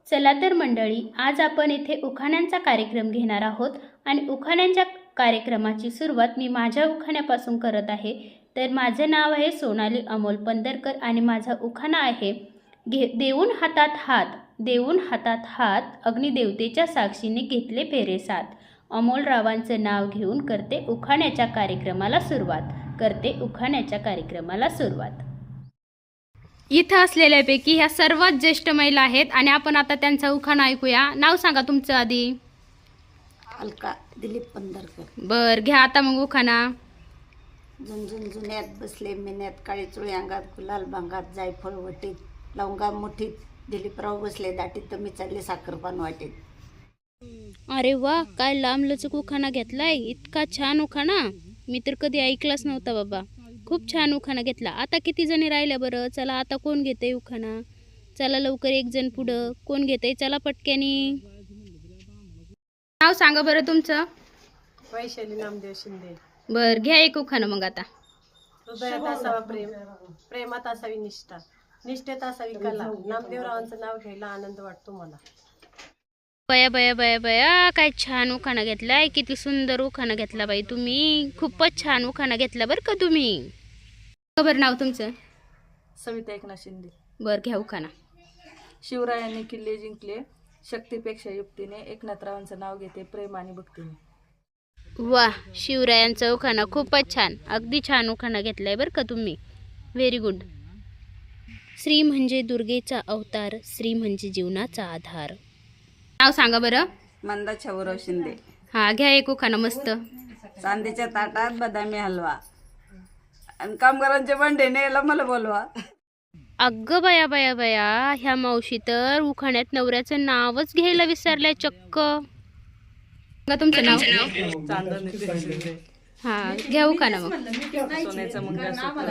चला तर मंडळी, आज आपण इथे उखाण्यांचा कार्यक्रम घेणार आहोत आणि उखाण्यांच्या कार्यक्रमाची सुरुवात मी माझ्या उखाण्यापासून करत आहे। तर माझे नाव आहे सोनाली अमोल पंदरकर आणि माझा उखाणा आहे देऊन हातात हात अग्निदेवतेच्या साक्षीने घेतले फेरे सात। अमोल रावांचं नाव घेऊन करते उखाण्याच्या कार्यक्रमाला सुरुवात। इथं असलेल्यापैकी ह्या सर्वात ज्येष्ठ महिला आहेत आणि आपण आता त्यांचा उखाणा ऐकूया। नाव सांगा तुमचं आधी। अलका दिलीप पंधरकर। बर, घ्या आता मग उखाणा। झुंझुन जुन्यात बसले मेन्यात, काळी चुळी अंगात, गुलाल भांगात, जायफळ वटीत, लवंगा मुठीत, दिलीपराव बसले दाटीत, तर मी चालले साखरपान वाटीत। अरे वा, काय लांबलचक उखाणा घेतलाय। इतका छान उखाणा मी तर कधी ऐकलाच नव्हता बाबा। खूप छान उखाणा घेतला। आता किती जणी राहिल्या बरं? चला आता कोण घेते उखाणा? चला लवकर एक जण पुढं। कोण घेते? चला पटक्यानी। नाव सांगा बरं तुमचं। वैशाली नामदेव शिंदे। बर, घ्या एक उखाणा मग आता। हृदयात असावा प्रेम, प्रेमात असावी निष्ठा, निष्ठेत असावी कला, नामदेवरावांचं नाव घ्यायला आनंद वाटतो मला। बया बया बया बया, काय छान उखाणा घेतलाय। किती सुंदर उखाणा घेतला बाई तुम्ही। खूपच छान उखाणा घेतला बरं का तुम्ही। खबर नाव तुमचं। सविता एकनाथ शिंदे। बर, घ्या उखाणा। शिवरायांनी किल्ले जिंकले शक्तीपेक्षा युक्तीने, एकनाथरावांचं नाव घेते प्रेम आणि भक्तीने। वा, शिवरायांचा उखाणा खूपच छान। अगदी छान उखाणा घेतलाय बरं का तुम्ही। Very good. श्री म्हणजे दुर्गेचा अवतार, श्री म्हणजे जीवनाचा आधार। नाव सांगा बरं। मंदा छावराव शिंदे। हा, घ्या एक उखाणा मस्त। चांदीच्या ताटात बदामी हलवा आणि कामगारांचे भांडे न्यायला मला बोलवा। अगं बया बया बया, ह्या मावशी तर उखाण्यात नवऱ्याचं नावच घ्यायला विसरल्या चक्क। सांगा तुमचं नाव। हा, घ्या उखाणा मग। सोन्याचं मंगळसूत्र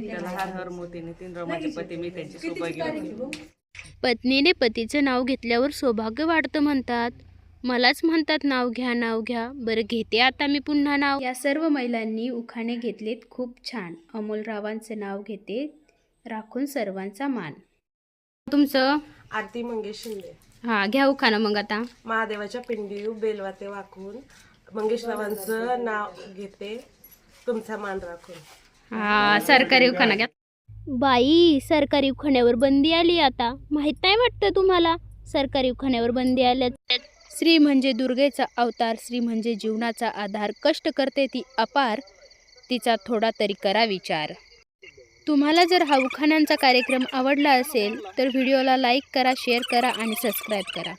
त्याला हार हर मोतीने, 3 रमाचे पती मी त्यांची सौभाग्य। पत्नीने पतीचं नाव घेतल्यावर सौभाग्य वाढतं म्हणतात। मलाच म्हणतात नाव घ्या। बरं, घेते आता मी पुन्हा नाव। या सर्व महिलांनी उखाणे घेतलेत खूप छान। अमोलरावांचं नाव घेते, राखून सर्वांचा मान। तुमचं। आरती मंगेश शिंदे। हा, घ्या उखाणा मग आता। महादेवाच्या पिंडी बेलवाते वाकून, मंगेशरावांचं नाव घेते, तुमचा मान राखून। हा, सरकारी उखाणा घ्या बाई। सरकारी उखाण्यावर बंदी आली आता, माहित नाही वाटतं तुम्हाला? सरकारी उखाण्यावर बंदी आल्या। श्री म्हणजे दुर्गेचा अवतार, श्री म्हणजे जीवनाचा आधार, कष्ट करते ती अपार, तिचा थोडा तरी करा विचार। तुम्हाला जर हा उखाण्यांचा कार्यक्रम आवडला असेल तर व्हिडिओला लाईक करा, शेअर करा आणि सबस्क्राईब करा।